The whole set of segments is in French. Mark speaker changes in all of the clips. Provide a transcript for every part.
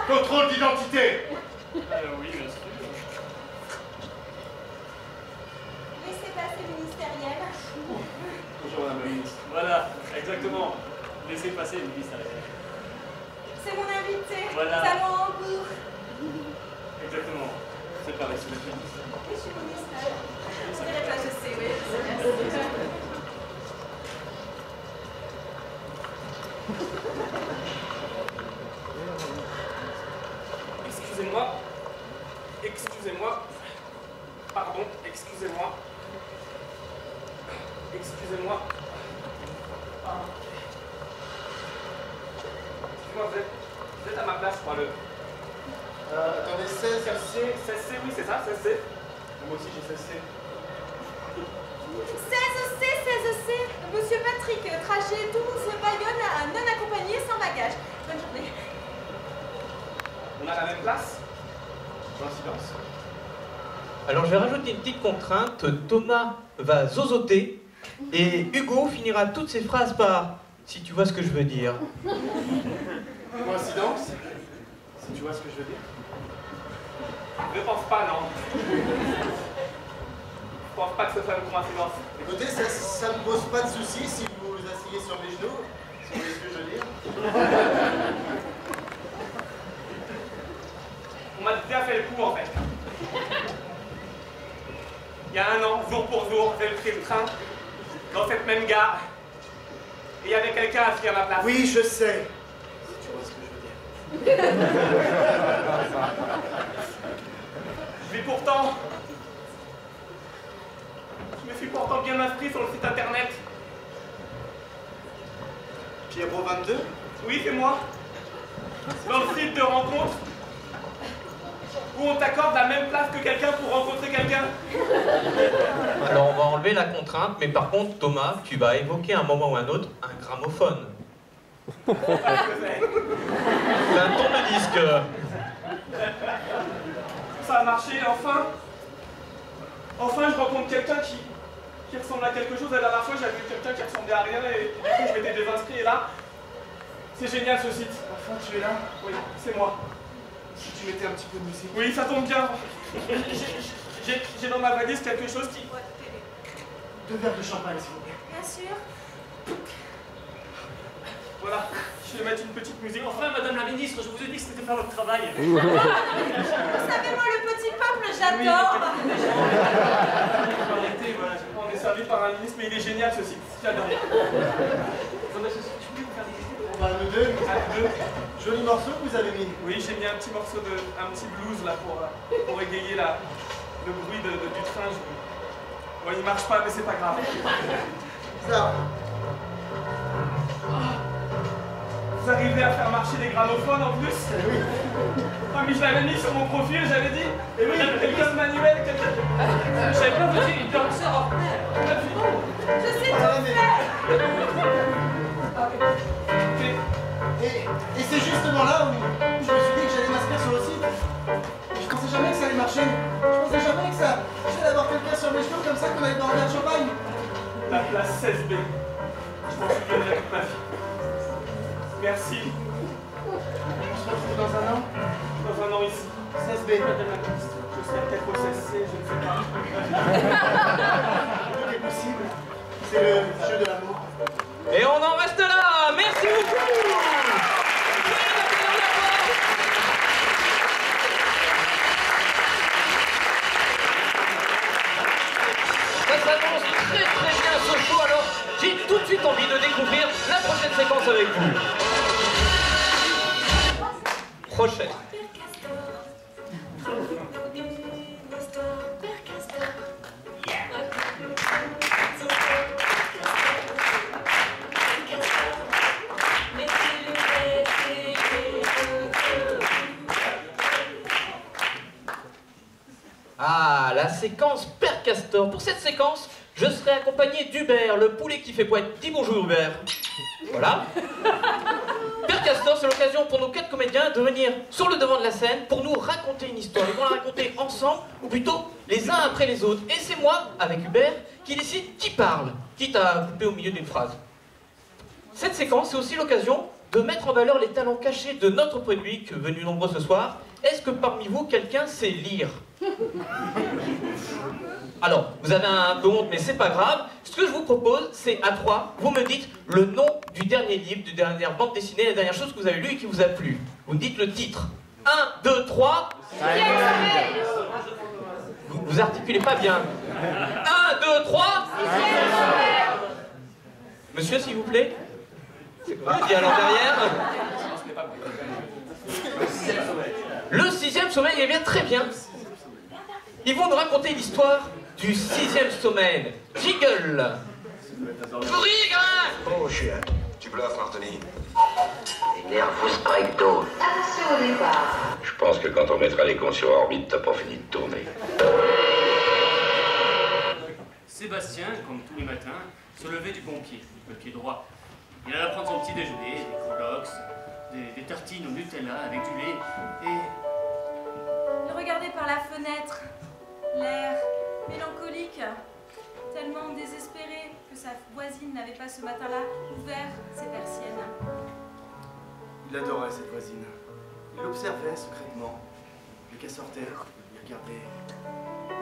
Speaker 1: Contrôle d'identité.
Speaker 2: Oui, bien sûr.
Speaker 3: Laissez passer ministériel.
Speaker 2: Bonjour Madame la Ministre. Voilà, exactement. Laissez passer le ministériel.
Speaker 3: C'est mon invité.
Speaker 2: Voilà.
Speaker 3: Nous allons en cours.
Speaker 2: Exactement. C'est pareil, c'est le ministre.
Speaker 3: Je suis ministre. Je dirais pas, je sais, oui. Merci.
Speaker 2: Excusez-moi. Excusez-moi. Pardon, excusez-moi. Excusez-moi. Excusez-moi, vous êtes à ma place, je crois, le...
Speaker 1: Attendez, 16.
Speaker 2: 16C, oui, c'est ça, 16C. Moi aussi, j'ai 16C.
Speaker 3: 16C, 16C. Monsieur Patrick, trajet Toulouse-Bayonne, non accompagné, sans bagage. Bonne journée.
Speaker 2: On a la même place? Coïncidence.
Speaker 4: Alors je vais rajouter une petite contrainte. Thomas va zozoter et Hugo finira toutes ses phrases par « si tu vois ce que je veux dire ».
Speaker 2: Coïncidence? Si tu vois ce que je veux dire? Ne pense pas, non. Je pense pas que ce soit une coïncidence.
Speaker 1: Écoutez, ça ne pose pas de soucis si vous vous asseyez sur mes genoux, si vous voyez ce que je veux dire.
Speaker 2: On m'a déjà fait le coup, en fait. Il y a un an, jour pour jour, j'ai pris le train dans cette même gare. Et il y avait quelqu'un assis à ma place.
Speaker 1: Oui, je sais. Si tu vois ce que je veux dire.
Speaker 2: Mais pourtant, je me suis pourtant bien inscrit sur le site internet.
Speaker 1: Pierrot 22?
Speaker 2: Oui, c'est moi. Dans le site de rencontre, où on t'accorde la même place que quelqu'un pour rencontrer quelqu'un.
Speaker 4: Alors on va enlever la contrainte, mais par contre Thomas, tu vas évoquer à un moment ou un autre un gramophone.
Speaker 2: C'est pas ce que c'est.
Speaker 4: C'est un tourne-disque.
Speaker 2: Ça a marché, enfin. Enfin, je rencontre quelqu'un qui ressemble à quelque chose. La dernière fois, j'avais vu quelqu'un qui ressemblait à rien et du coup, je m'étais désinscrit. Et là, c'est génial ce site.
Speaker 1: Enfin, tu es là?
Speaker 2: Oui, c'est moi.
Speaker 1: Si tu mettais un petit peu de musique.
Speaker 2: Oui, ça tombe bien. J'ai dans ma valise quelque chose qui...
Speaker 1: 2 verres de champagne, s'il vous plaît.
Speaker 3: Bien sûr.
Speaker 2: Voilà, je vais mettre une petite musique. Enfin, Madame la Ministre, je vous ai dit que c'était faire votre travail.
Speaker 3: Vous savez, moi, le petit peuple, j'adore.
Speaker 2: Arrêtez, voilà, on est servi par un ministre, mais il est génial ce site. J'adore.
Speaker 1: Bah, nous deux.
Speaker 2: À deux.
Speaker 1: Joli morceau que vous avez mis.
Speaker 2: Oui, j'ai mis un petit morceau de... un petit blues là pour égayer le bruit du train. Bon, il marche pas, mais c'est pas grave.
Speaker 1: Ça.
Speaker 2: Vous arrivez à faire marcher les gramophones en plus?
Speaker 1: Oui.
Speaker 2: Ah, mais je l'avais mis sur mon profil, j'avais dit. Et oui, quelqu'un de manuel, quelqu'un de... Je savais pas que vous étiez une danseur hors pair.
Speaker 3: Je sais tout faire.
Speaker 1: Et c'est justement là où je me suis dit que j'allais m'inscrire sur le site. Je pensais jamais que ça allait marcher. Je pensais jamais que ça... j'allais avoir quelqu'un sur mes genoux comme ça qu'on allait boire un verre de champagne.
Speaker 2: La place 16B. Je m'en souviendrai toute ma vie. Merci.
Speaker 1: On se retrouve dans un an.
Speaker 2: Dans un an ici.
Speaker 1: 16B.
Speaker 2: Madame la Ministre, je serai peut-être au CSC, je ne sais pas.
Speaker 1: Tout est possible. C'est le jeu de l'amour.
Speaker 4: Et on en reste là. Merci beaucoup. Ça s'annonce très très bien ce show, alors j'ai tout de suite envie de découvrir la prochaine séquence avec vous. Prochaine. Ah, la séquence Père Castor. Pour cette séquence, je serai accompagné d'Hubert, le poulet qui fait poète. Dis bonjour Hubert. Voilà. Père Castor, c'est l'occasion pour nos 4 comédiens de venir sur le devant de la scène pour nous raconter une histoire. Ils vont la raconter ensemble, ou plutôt les uns après les autres. Et c'est moi, avec Hubert, qui décide qui parle, quitte à couper au milieu d'une phrase. Cette séquence, c'est aussi l'occasion de mettre en valeur les talents cachés de notre public venu nombreux ce soir. Est-ce que parmi vous, quelqu'un sait lire? Alors, vous avez un peu honte, mais c'est pas grave. Ce que je vous propose, c'est à 3, vous me dites le nom du dernier livre, du dernière bande dessinée, la dernière chose que vous avez lue et qui vous a plu. Vous me dites le titre. 1, 2, 3. Vous articulez pas bien. 1, 2, 3. Monsieur, s'il vous plaît. C'est quoi dit alors derrière? Le 6e sommeil, eh bien très bien. Ils vont nous raconter l'histoire du 6e sommeil. Jiggle.
Speaker 5: Oh chien, tu bluffes Martoni.
Speaker 6: Nervous breakdown.
Speaker 7: Attention au départ.
Speaker 6: Je pense que quand on mettra les cons sur orbite, t'as pas fini de tourner.
Speaker 8: Sébastien, comme tous les matins, se levait du bon pied, le pied droit. Il allait prendre son petit déjeuner, des Colox, des tartines au Nutella avec du lait, et...
Speaker 3: Il regardait par la fenêtre, l'air mélancolique, tellement désespéré que sa voisine n'avait pas ce matin-là ouvert ses persiennes.
Speaker 1: Il adorait cette voisine. Il l'observait secrètement. Dès qu'elle sortait, il regardait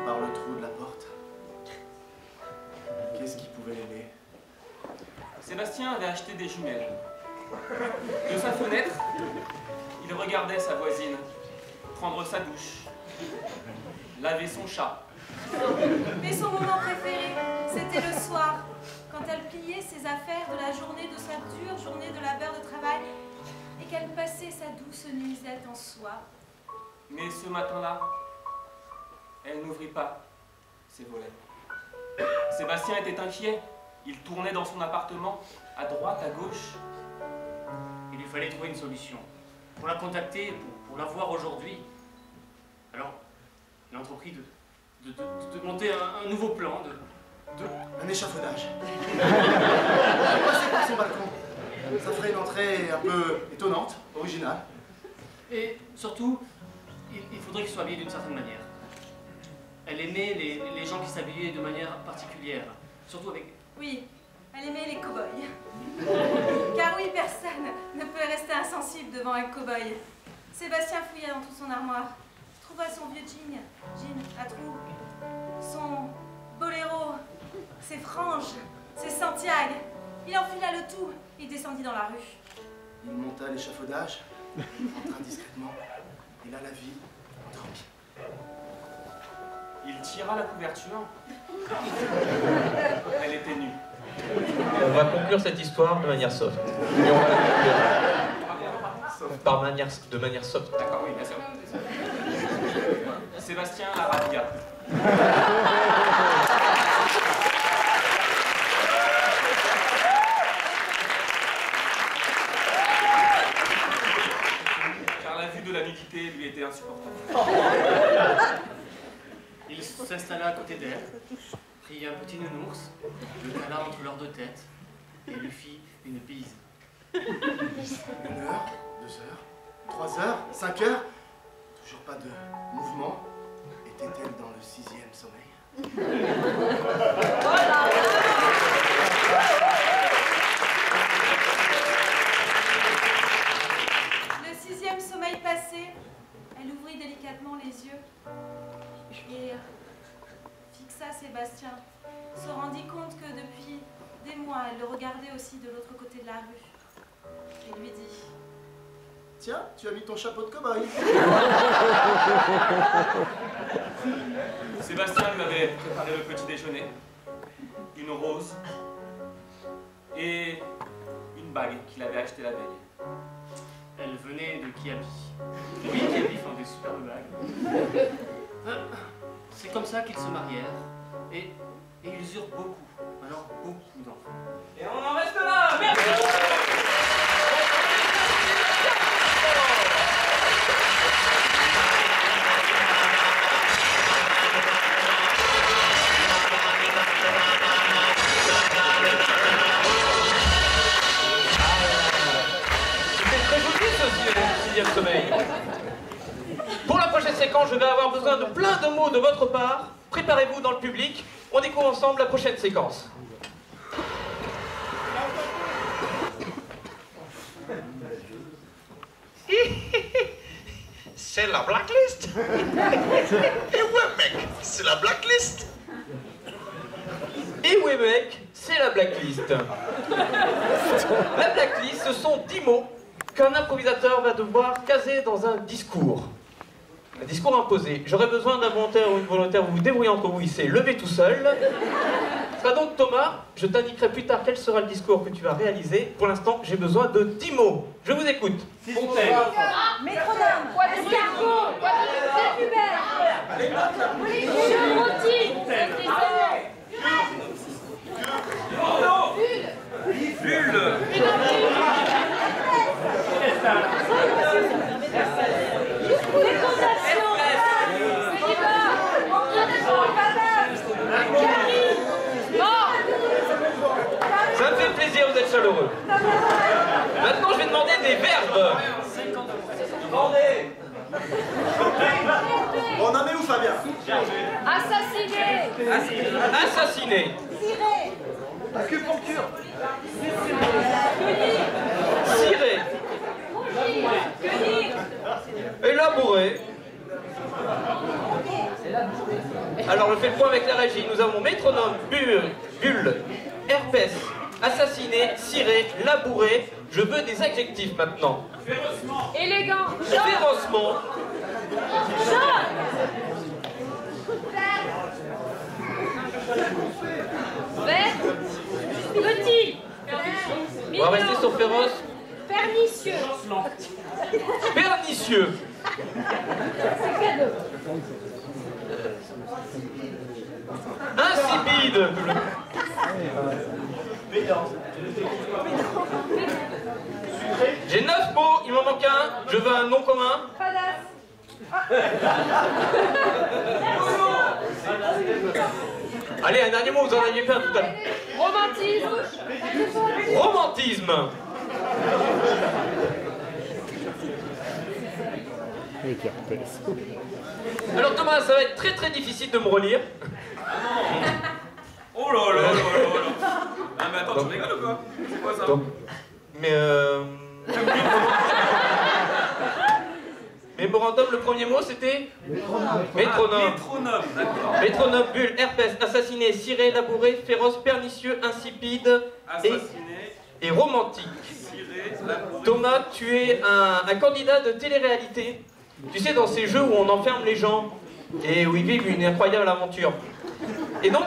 Speaker 1: par le trou de la porte. Qu'est-ce qui pouvait l'aimer?
Speaker 2: Sébastien avait acheté des jumelles. De sa fenêtre, il regardait sa voisine prendre sa douche, laver son chat.
Speaker 3: Mais son moment préféré, c'était le soir, quand elle pliait ses affaires de la journée, de sa dure journée de labeur de travail, et qu'elle passait sa douce nuisette en soie.
Speaker 2: Mais ce matin-là, elle n'ouvrit pas ses volets. Sébastien était inquiet. Il tournait dans son appartement, à droite, à gauche.
Speaker 8: il lui fallait trouver une solution. Pour la contacter, pour la voir aujourd'hui. Alors, il a entrepris de monter un nouveau plan,
Speaker 1: Un échafaudage. Il passait par son balcon. Ça ferait une entrée un peu étonnante, originale.
Speaker 8: Et surtout, il faudrait qu'il soit habillé d'une certaine manière. Elle aimait les gens qui s'habillaient de manière particulière, surtout avec...
Speaker 3: Oui, elle aimait les cow-boys. Car oui, personne ne peut rester insensible devant un cow-boy. Sébastien fouilla dans toute son armoire, trouva son vieux jean à trous, son boléro, ses franges, ses Santiago. Il enfila le tout et descendit dans la rue.
Speaker 1: Il monta l'échafaudage, entra discrètement, et là la vie endormie.
Speaker 2: Il tira la couverture. Elle était nue.
Speaker 4: On va conclure cette histoire de manière soft. Et on va la conclure de manière soft.
Speaker 2: D'accord, oui, bien sûr. Sébastien la radia. Car la vue de la nudité lui était insupportable.
Speaker 8: Il s'installa à côté d'elle, prit un petit nounours, le cala entre leurs deux têtes et lui fit une bise.
Speaker 1: 1 heure, 2 heures, 3 heures, 5 heures, toujours pas de mouvement. Était-elle dans le 6e sommeil?
Speaker 3: Le 6e sommeil passé, elle ouvrit délicatement les yeux et fixa Sébastien. Se rendit compte que depuis des mois, elle le regardait aussi de l'autre côté de la rue. Et lui dit:
Speaker 1: Tiens, tu as mis ton chapeau de cow-boy.
Speaker 2: Sébastien lui avait préparé le petit déjeuner, une rose et une bague qu'il avait achetée la veille.
Speaker 8: Elle venait de Kiabi. Oui, Kiabi font des superbes bagues. C'est comme ça qu'ils se marièrent. Et ils eurent beaucoup, alors beaucoup d'enfants.
Speaker 2: Et on en reste là. Merci.
Speaker 4: C'était très joli ce 6e sommeil. Pour la prochaine séquence, je vais avoir besoin de plein de mots de votre part. Préparez-vous dans le public. On découvre ensemble la prochaine séquence.
Speaker 5: C'est la blacklist. Et ouais, mec, c'est la blacklist.
Speaker 4: Et ouais mec, c'est la blacklist. La blacklist, ce sont 10 mots qu'un improvisateur va devoir caser dans un discours. Un discours imposé. J'aurais besoin d'un volontaire ou une volontaire, vous vous débrouillez entre vous, il s'est levé tout seul. Ce sera donc Thomas, je t'indiquerai plus tard quel sera le discours que tu vas réaliser. Pour l'instant, j'ai besoin de 10 mots. Je vous écoute.
Speaker 2: Fontaine.
Speaker 3: Métronome.
Speaker 7: Escargot. Hubert. Chevrotine.
Speaker 2: Bulle.
Speaker 7: Fécondation.
Speaker 4: Ça me fait plaisir, vous êtes chaleureux. Maintenant, je vais demander des verbes.
Speaker 1: On en est où, Fabien?
Speaker 7: Assassiné.
Speaker 4: Assassiner.
Speaker 1: Acupuncture.
Speaker 4: Cirer. Élaborer. Alors, je fais le point avec la régie. Nous avons métronome, bulle, herpès, assassiné, ciré, labouré. Je veux des adjectifs maintenant.
Speaker 7: Élégant.
Speaker 4: Férocement.
Speaker 7: Vert. Petit.
Speaker 4: On va rester sur féroce.
Speaker 7: Pernicieux.
Speaker 4: Pernicieux. Insipide. J'ai 9 mots, il m'en manque un. Je veux un nom commun. Allez, un dernier mot, vous en aviez fait un tout à l'heure.
Speaker 7: Romantisme.
Speaker 4: Romantisme. Alors Thomas, ça va être très difficile de me relire.
Speaker 2: Oh là là là là là. Ah mais attends, tu rigoles ou quoi? C'est quoi ça?
Speaker 4: Mais Mémorandum, le premier mot c'était Métronome.
Speaker 2: Métronome, d'accord.
Speaker 4: Métronome, bulle, herpès, assassiné, ciré, labouré, féroce, pernicieux, insipide
Speaker 2: Assassiné,
Speaker 4: et romantique.
Speaker 2: ciré, labouré.
Speaker 4: Thomas, tu es un candidat de télé-réalité. Tu sais, dans ces jeux où on enferme les gens et où ils vivent une incroyable aventure. Et donc,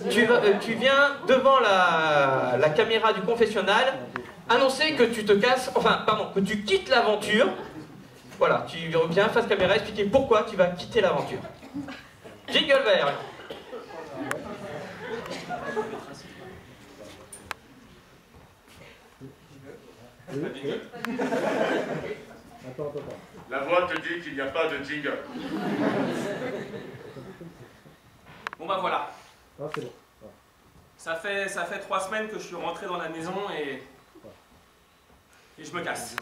Speaker 4: tu viens devant la caméra du confessionnal annoncer que tu te casses, enfin, pardon, que tu quittes l'aventure. Voilà, tu viens face caméra expliquer pourquoi tu vas quitter l'aventure. Jingle vert.
Speaker 9: La voix te dit qu'il n'y a pas de jingle.
Speaker 2: Bon bah voilà. Ça fait 3 semaines que je suis rentré dans la maison et je me casse.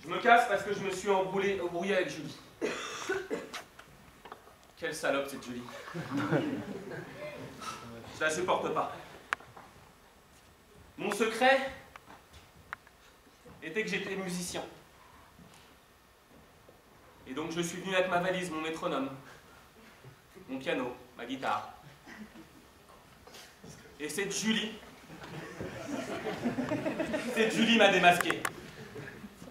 Speaker 2: Je me casse parce que je me suis embrouillé avec Julie. Quelle salope cette Julie. Je la supporte pas. Mon secret était que j'étais musicien. Et donc je suis venu avec ma valise, mon métronome, mon piano, ma guitare. Et cette Julie m'a démasqué.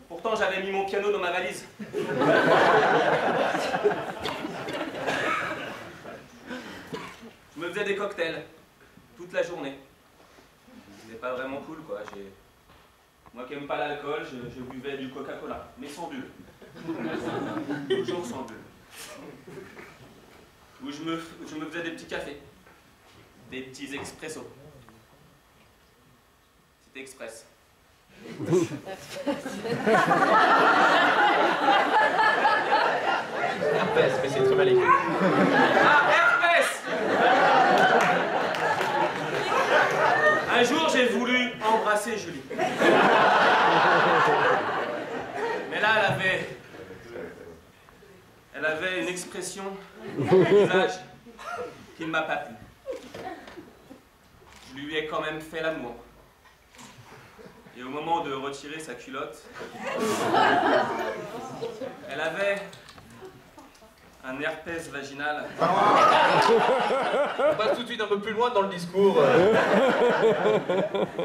Speaker 2: Pourtant j'avais mis mon piano dans ma valise. Je me faisais des cocktails toute la journée. C'était pas vraiment cool quoi. Moi qui aime pas l'alcool, je buvais du Coca-Cola, mais sans bulle. Toujours sans bulle. Où je me faisais des petits cafés, des petits expressos. C'était express.
Speaker 4: Herpès, mais c'est très mal écrit.
Speaker 2: Ah, herpès! Un jour, j'ai voulu embrasser Julie. Mais là, elle avait une expression au visage qui ne m'a pas plu. Je lui ai quand même fait l'amour. Et au moment de retirer sa culotte, elle avait un herpès vaginal.
Speaker 4: On passe tout de suite un peu plus loin dans le discours.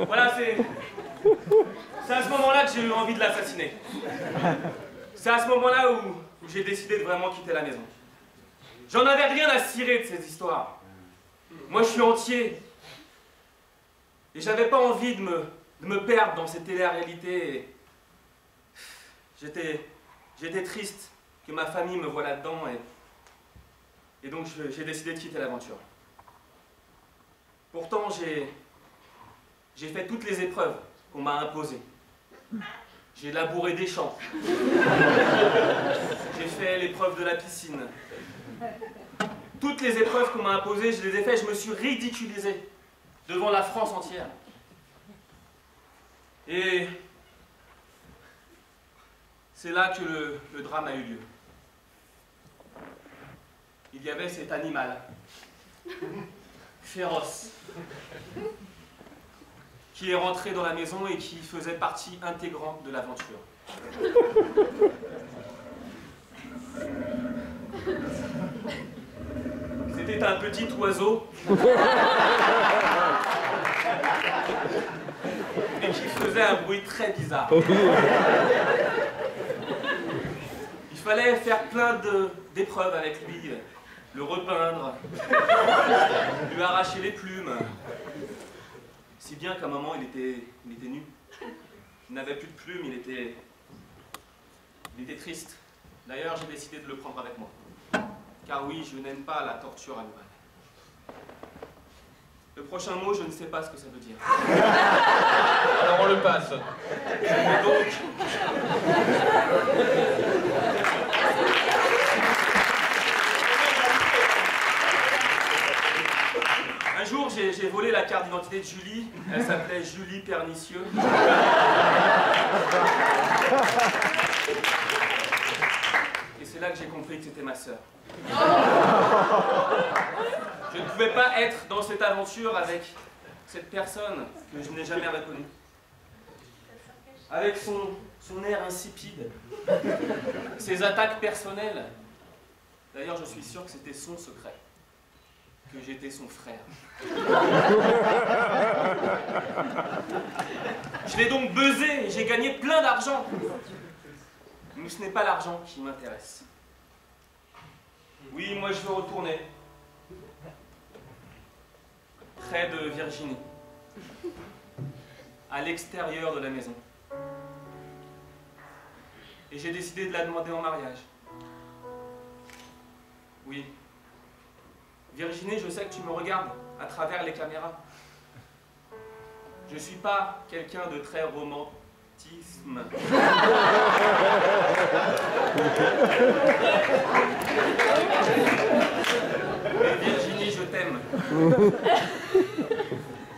Speaker 2: Voilà, c'est à ce moment-là que j'ai eu envie de l'assassiner. C'est à ce moment-là où j'ai décidé de vraiment quitter la maison. J'en avais rien à cirer de ces histoires. Moi, je suis entier. Et j'avais pas envie de me perdre dans cette télé-réalité. J'étais triste que ma famille me voie là-dedans et donc j'ai décidé de quitter l'aventure. Pourtant, j'ai fait toutes les épreuves qu'on m'a imposées. J'ai labouré des champs. J'ai fait l'épreuve de la piscine. Toutes les épreuves qu'on m'a imposées, je les ai faites, je me suis ridiculisé devant la France entière. Et c'est là que le drame a eu lieu. Il y avait cet animal, féroce, qui est rentré dans la maison et qui faisait partie intégrante de l'aventure. C'était un petit oiseau et qui faisait un bruit très bizarre. Il fallait faire plein d'épreuves avec lui, le repeindre, lui arracher les plumes. Si bien qu'à un moment, il était nu. Il n'avait plus de plumes, il était triste. D'ailleurs, j'ai décidé de le prendre avec moi. Car oui, je n'aime pas la torture animale. Le prochain mot, je ne sais pas ce que ça veut dire.
Speaker 4: Alors on le passe.
Speaker 2: Et donc... Un jour, j'ai volé la carte d'identité de Julie. Elle s'appelait Julie Pernicieux. Et c'est là que j'ai compris que c'était ma sœur. Je ne pouvais pas être dans cette aventure avec cette personne que je n'ai jamais reconnue. Avec son air insipide, ses attaques personnelles. D'ailleurs, je suis sûr que c'était son secret. Que j'étais son frère. Je l'ai donc buzzé et j'ai gagné plein d'argent. Mais ce n'est pas l'argent qui m'intéresse. Oui, moi je veux retourner près de Virginie, à l'extérieur de la maison. Et j'ai décidé de la demander en mariage. Oui. Virginie, je sais que tu me regardes à travers les caméras. Je ne suis pas quelqu'un de très romantisme. Mais Virginie, je t'aime.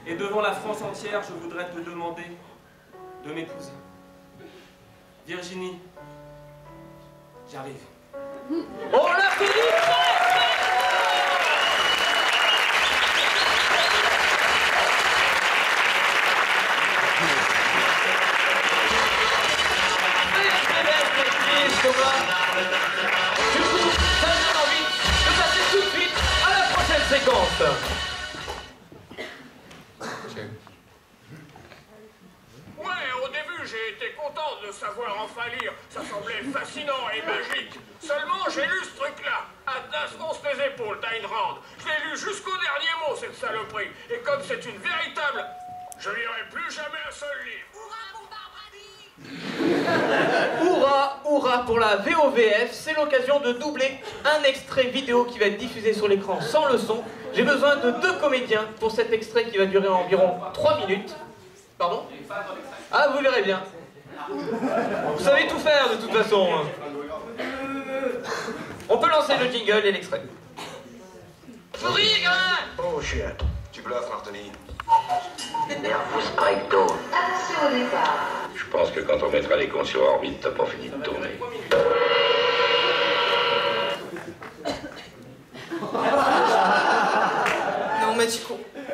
Speaker 2: Et devant la France entière, je voudrais te demander de m'épouser. Virginie, j'arrive.
Speaker 4: On l'a fini. Du coup, ça me donne envie de passer tout de suite à la prochaine séquence.
Speaker 10: Ouais, au début, j'ai été content de savoir enfin lire. Ça semblait fascinant et magique. Seulement, j'ai lu ce truc-là. Atlas fonce les épaules d'Ayn Rand. Je l'ai lu jusqu'au dernier mot, cette saloperie. Et comme c'est une véritable... Je lirai plus jamais un seul livre.
Speaker 4: Hourra, hourra pour la VOVF, c'est l'occasion de doubler un extrait vidéo qui va être diffusé sur l'écran sans le son. J'ai besoin de 2 comédiens pour cet extrait qui va durer environ 3 minutes. Pardon? Ah, vous verrez bien. Vous savez tout faire de toute façon. On peut lancer le jingle et l'extrait.
Speaker 11: Souris, gamin!
Speaker 5: Oh shit. Tu bluffes, Martini.
Speaker 11: Nervous breakdown.
Speaker 6: Attention au départ. Je pense que quand on mettra les cons sur orbite, t'as pas fini de tourner.
Speaker 12: Non mais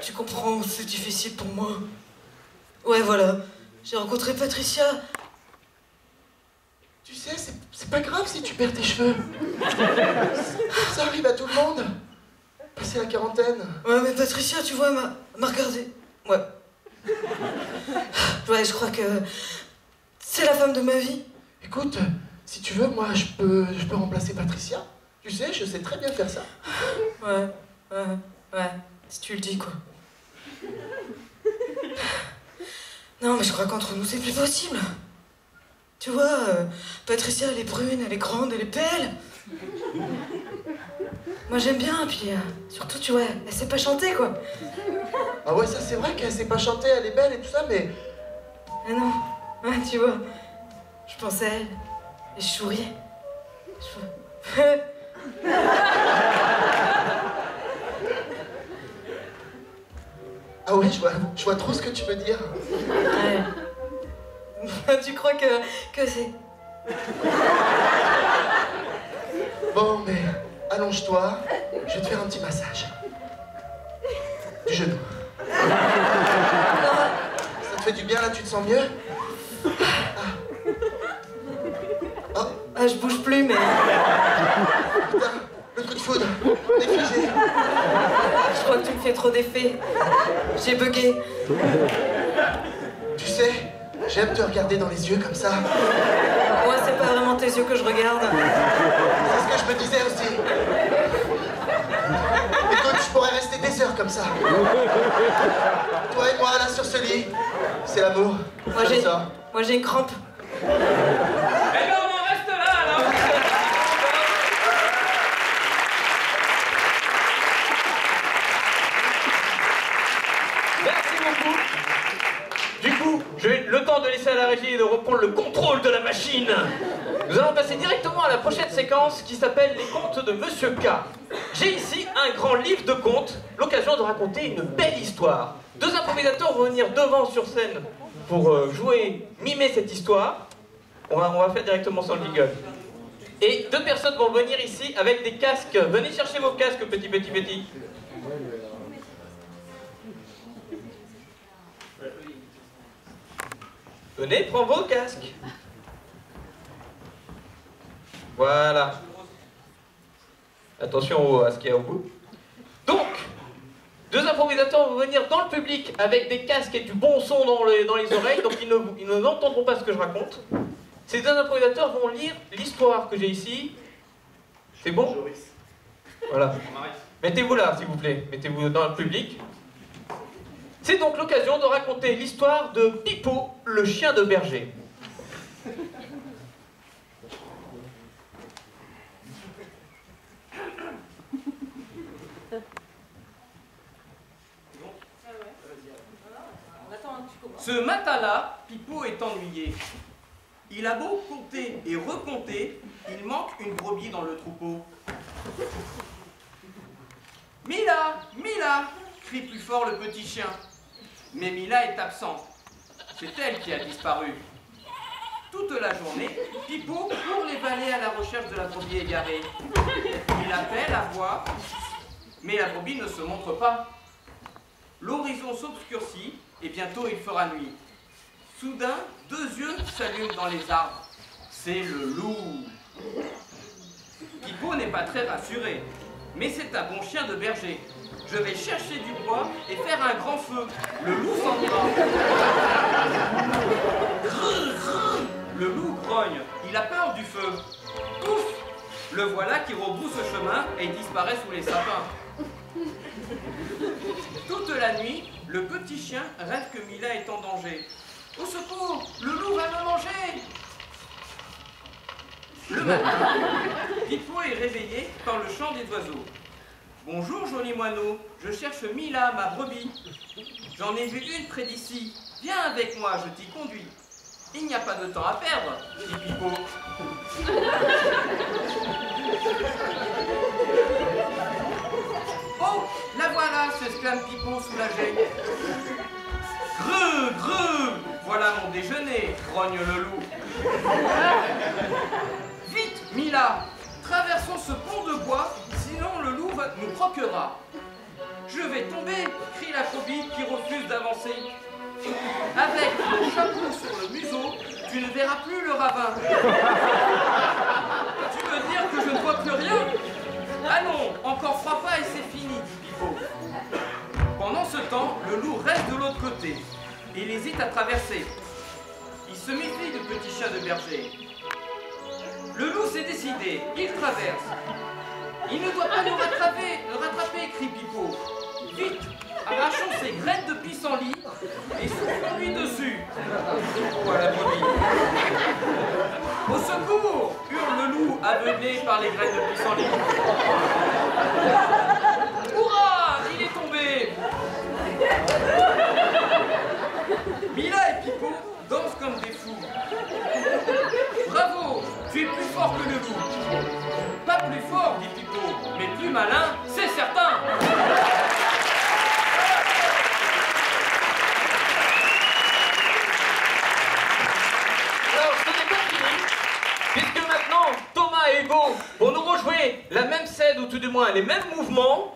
Speaker 12: tu comprends, c'est difficile pour moi. Ouais voilà, J'ai rencontré Patricia.
Speaker 1: Tu sais, c'est pas grave si tu perds tes cheveux. Ça arrive à tout le monde. Passer la quarantaine.
Speaker 12: Ouais, mais Patricia, tu vois, m'a regardé. Ouais. Ouais, je crois que c'est la femme de ma vie.
Speaker 1: Écoute, si tu veux, moi, je peux remplacer Patricia. Tu sais, je sais très bien faire ça.
Speaker 12: Ouais, si tu le dis, quoi. Non, mais je crois qu'entre nous, c'est plus possible. Tu vois, Patricia, elle est brune, elle est grande, elle est belle. Moi, j'aime bien, puis surtout, tu vois, elle sait pas chanter, quoi.
Speaker 1: Ah ouais, ça, c'est vrai qu'elle sait pas chanter, elle est belle et tout ça, mais...
Speaker 12: Ah non, ouais, tu vois, je pensais à elle, et je souriais.
Speaker 1: Ah ouais, je vois trop ce que tu veux dire.
Speaker 12: Ouais. Tu crois que c'est...
Speaker 1: Bon, mais allonge-toi, je vais te faire un petit massage. Du genou. Ça te fait du bien là, tu te sens mieux?
Speaker 12: Ah, je bouge plus, mais...
Speaker 1: Putain, le coup de foudre, on est figé.
Speaker 12: Je crois que tu me fais trop d'effets. J'ai bugué.
Speaker 1: Tu sais, j'aime te regarder dans les yeux comme ça.
Speaker 12: Moi, c'est pas vraiment tes yeux que je regarde.
Speaker 1: C'est ce que je me disais aussi. Écoute, je pourrais rester des heures comme ça. Toi et moi, là, sur ce lit, c'est l'amour.
Speaker 12: Moi, j'ai une crampe.
Speaker 2: Eh ben, on en reste là, alors.
Speaker 4: Merci beaucoup. Du coup, je vais le temps de laisser à la régie de reprendre le contrôle de la machine. Nous allons passer directement à la prochaine séquence qui s'appelle les contes de Monsieur K. J'ai ici un grand livre de contes, l'occasion de raconter une belle histoire. Deux improvisateurs vont venir devant sur scène pour jouer, mimer cette histoire. On va faire directement sans le jingle. Et deux personnes vont venir ici avec des casques. Venez chercher vos casques, petit. Venez, prends vos casques. Voilà. Attention à ce qu'il y a au bout. Donc, deux improvisateurs vont venir dans le public avec des casques et du bon son dans les oreilles, donc ils n'entendront pas ce que je raconte. Ces deux improvisateurs vont lire l'histoire que j'ai ici. C'est bon? Voilà. Mettez-vous là, s'il vous plaît. Mettez-vous dans le public. C'est donc l'occasion de raconter l'histoire de Pipo, le chien de berger.
Speaker 8: Ce matin-là, Pipo est ennuyé. Il a beau compter et recompter, il manque une brebis dans le troupeau. Mila, Mila, crie plus fort le petit chien. Mais Mila est absente. C'est elle qui a disparu. Toute la journée, Pipo court les vallées à la recherche de la brebis égarée. Il appelle à voix, mais la brebis ne se montre pas. L'horizon s'obscurcit et bientôt il fera nuit. Soudain, deux yeux s'allument dans les arbres. C'est le loup. Pipo n'est pas très rassuré, mais c'est un bon chien de berger. Je vais chercher du bois et faire un grand feu. Le loup s'en ira. Le loup grogne. Il a peur du feu. Ouf! Le voilà qui rebrousse chemin et disparaît sous les sapins. Toute la nuit, le petit chien rêve que Mila est en danger. Au secours! Le loup va me manger! Le matin, Pipo est réveillé par le chant des oiseaux. Bonjour, joli moineau, je cherche Mila, ma brebis. J'en ai vu une près d'ici. Viens avec moi, je t'y conduis. Il n'y a pas de temps à perdre, dit Pipo. Oh, la voilà, s'exclame Pipo soulagé. Greu, greu, voilà mon déjeuner, grogne le loup. Vite, Mila, traversons ce pont de bois, sinon le loup nous croquera. Je vais tomber, crie la brebis qui refuse d'avancer.
Speaker 13: Avec le chapeau sur le museau, tu ne verras plus le ravin. Tu veux dire que je ne vois plus rien? Ah non, encore frappe pas et c'est fini, dit Pipo. Pendant ce temps, le loup reste de l'autre côté. Il hésite à traverser. Il se méfie du petit chat de berger. Le loup s'est décidé, il traverse. Il ne doit pas nous rattraper, crie Pipo. Vite, arrachons ses graines de pissenlit et soufflons-lui dessus. Pipo à la brebis. Au secours, hurle le loup aveuglé par les graines de pissenlit. Hurrah, il est tombé. Mila et Pipo dansent comme des fous. Bravo, tu es plus fort que le loup. Pas plus fort, dit Pipo, mais plus malin, c'est certain.
Speaker 4: Alors, ce n'est pas fini, puisque maintenant, Thomas et Hugo vont nous rejouer la même scène, ou tout du moins les mêmes mouvements,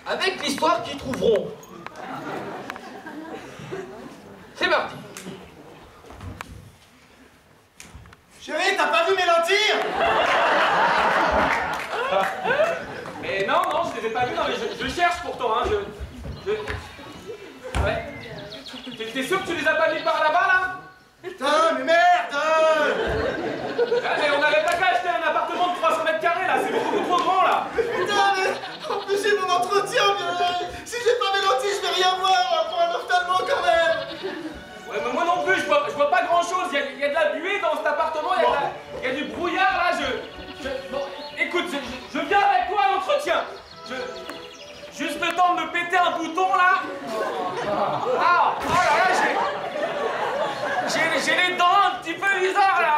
Speaker 4: avec l'histoire qu'ils trouveront. C'est parti.
Speaker 1: Chérie, t'as pas vu mes lentilles?
Speaker 2: Mais non, je les ai pas vus, non, mais je cherche pourtant, hein, Ouais. T'es sûr que tu les as pas mis par là-bas, là?
Speaker 1: Putain, mais merde!
Speaker 2: Ah, mais on n'avait pas qu'à acheter un appartement de 300 mètres carrés, là, c'est beaucoup trop grand, là!
Speaker 1: Putain, mais en plus j'ai mon entretien, mais si j'ai pas mes lentilles, je vais rien voir pour un ophtalmo quand même!
Speaker 2: Ouais, mais moi non plus, je vois pas grand-chose, il y a de la buée dans cet appartement, il y a du brouillard, là, Bon, écoute, je viens avec toi à l'entretien. Juste le temps de me péter un bouton, là. Ah, oh là là, j'ai les dents un petit peu bizarres, là.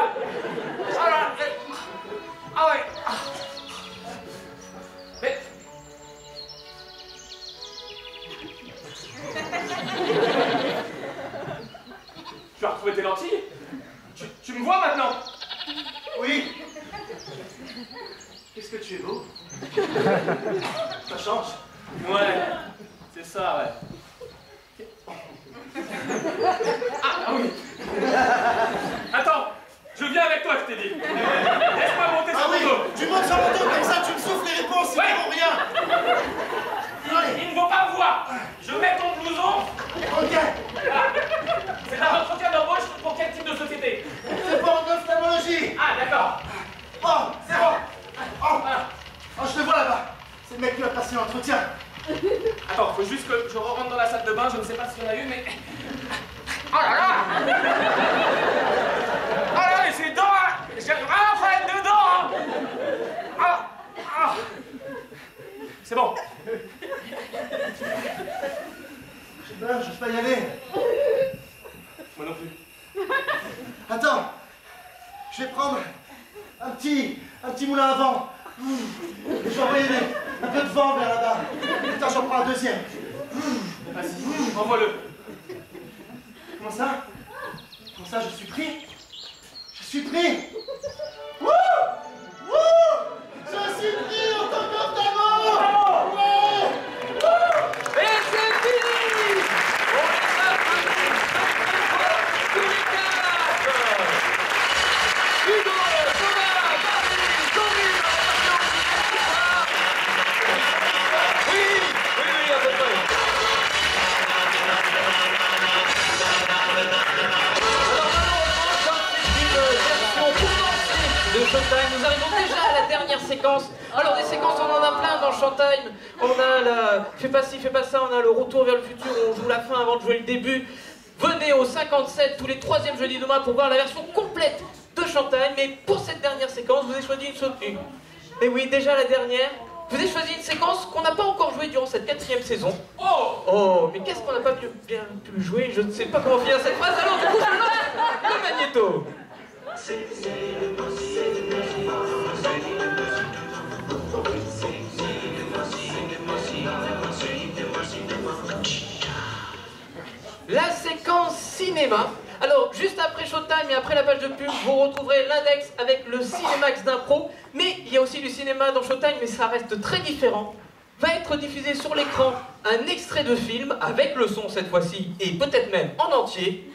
Speaker 2: Ah là, ah ouais. Mais... Tu as retrouvé tes lentilles? Tu me vois maintenant?
Speaker 1: Oui. Qu'est-ce que tu es beau? Ça change?
Speaker 2: Ouais, c'est ça, ouais. Ah oui. Attends, je viens avec toi, je t'ai dit. Laisse-moi monter sur ton dos.
Speaker 1: Tu montes sur mon dos comme ça, tu me souffles les réponses, c'est pour rien.
Speaker 2: Il ne faut pas voir. Je mets ton blouson.
Speaker 1: Ok.
Speaker 2: C'est un entretien d'embauche pour quel type de société?
Speaker 1: C'est pour l'ophtalmologie.
Speaker 2: Ah, d'accord.
Speaker 1: Oh, c'est bon. Oh, je te vois là-bas. C'est le mec qui va passer l'entretien.
Speaker 2: Attends, faut juste que je rentre dans la salle de bain, je ne sais pas s'il y en a une, mais... Oh là là! Oh là là, mais c'est dents, hein! J'ai vraiment un problème de dents, hein! Ah! C'est bon.
Speaker 1: J'ai peur, je peux pas y aller.
Speaker 2: Moi non plus.
Speaker 1: Attends. Je vais prendre un petit moulin à vent. Je vais envoyer un peu de vent vers là-bas. Putain, j'en prends un deuxième.
Speaker 2: Vas-y, envoie-le.
Speaker 1: Comment ça? Comment ça, je suis pris? Je suis pris? Wouh! Wouh! Je suis pris en tant qu'ophtalmo! Ouais!
Speaker 4: Et c'est fini! On les applaudit tous les quatre! Hugo, Thomas, Marie, Corinne, oui, à peu près. De Showtime, nous arrivons déjà à la dernière séquence. Alors des séquences, on en a plein dans Showtime. On a la fais pas ci, fais pas ça, on a le retour vers le futur où on joue la fin avant de jouer le début. Venez au 57 tous les 3e jeudis de mois pour voir la version complète de Showtime. Mais pour cette dernière séquence, vous avez choisi une. Et oui, déjà la dernière. Vous avez choisi une séquence qu'on n'a pas encore jouée durant cette 4e saison. Oh, mais qu'est-ce qu'on n'a pas bien pu jouer? Je ne sais pas comment finir cette phrase, alors du coup je lance le magnéto. La séquence cinéma. Alors, juste après Showtime et après la page de pub, vous retrouverez l'index avec le Cinémax d'impro. Mais il y a aussi du cinéma dans Showtime, mais ça reste très différent. va être diffusé sur l'écran un extrait de film, avec le son cette fois-ci, et peut-être même en entier.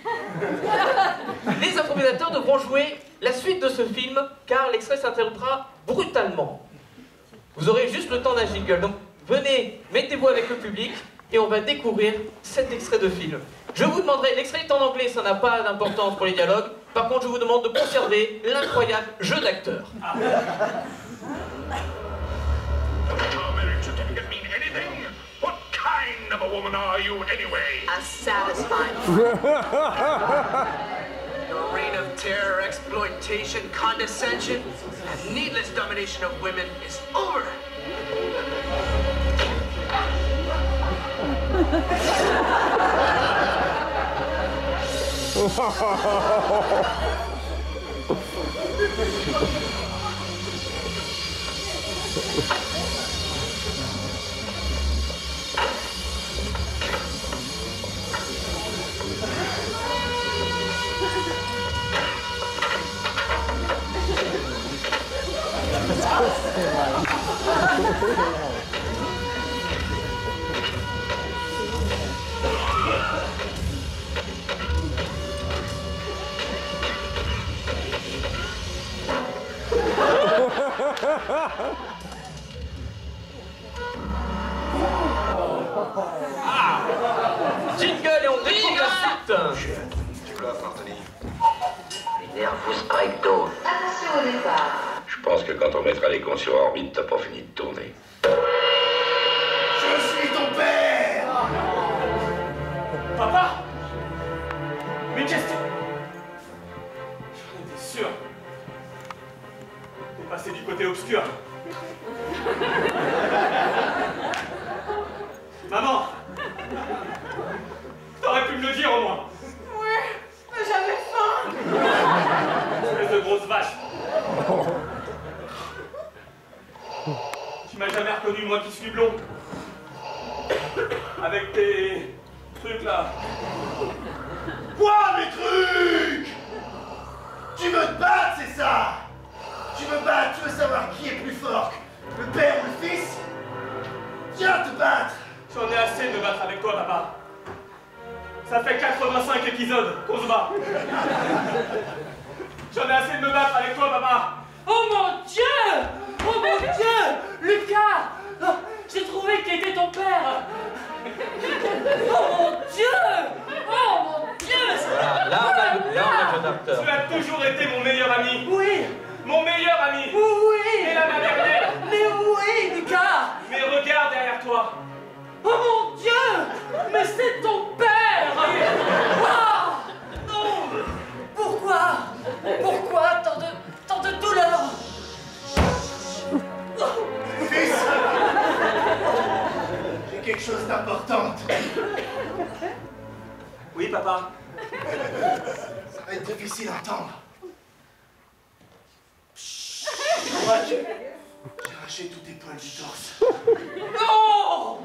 Speaker 4: Les improvisateurs devront jouer la suite de ce film, car l'extrait s'interrompra brutalement. Vous aurez juste le temps d'un jingle, donc venez, mettez-vous avec le public, et on va découvrir cet extrait de film. Je vous demanderai, l'extrait est en anglais, ça n'a pas d'importance pour les dialogues, par contre je vous demande de conserver l'incroyable jeu d'acteur.
Speaker 10: What kind of a woman are you anyway?
Speaker 14: A satisfied. Your reign of terror, exploitation, condescension, and needless domination of women is over.
Speaker 4: Jingle et on découvre la suite.
Speaker 6: Tu bluffes, Anthony.
Speaker 11: Les nervous breakdown.
Speaker 15: Attention au départ.
Speaker 6: Je pense que quand on mettra les cons sur orbite, t'as pas fini de tourner.
Speaker 1: Je suis ton père!
Speaker 2: Papa? Mais qu'est-ce que... J'en étais sûr. T'es passé du côté obscur. Maman! T'aurais pu me le dire au moins.
Speaker 3: Oui, mais j'avais faim.
Speaker 2: Espèce de grosse vache. Tu m'as jamais reconnu, moi qui suis blond. Avec tes trucs là.
Speaker 1: Quoi, mes trucs? Tu veux te battre, c'est ça? Tu veux battre, tu veux savoir qui est plus fort? Le père ou le fils? Viens te battre!
Speaker 2: J'en ai assez de me battre avec toi, papa. Ça fait 85 épisodes qu'on se bat. J'en ai assez de me battre avec toi, papa.
Speaker 8: Oh mon Dieu! Oh mon Dieu! Lucas! Oh, j'ai trouvé qui était ton père! Oh mon Dieu! Oh mon Dieu!
Speaker 4: Voilà, là on a le jeu d'acteur.
Speaker 2: Tu as toujours été mon meilleur ami.
Speaker 8: Oui!
Speaker 2: Mon meilleur ami.
Speaker 8: Oui!
Speaker 2: Et la dernière.
Speaker 8: Mais oui, Lucas!
Speaker 2: Mais regarde derrière toi.
Speaker 8: Oh mon Dieu! Mais c'est ton père! Ah! Non! Pourquoi? Pourquoi tant de douleur?
Speaker 1: Fils! J'ai quelque chose d'important.
Speaker 2: Oui, papa.
Speaker 1: Ça va être difficile à entendre. Je crois que j'ai arraché tous tes poils du torse.
Speaker 8: Non!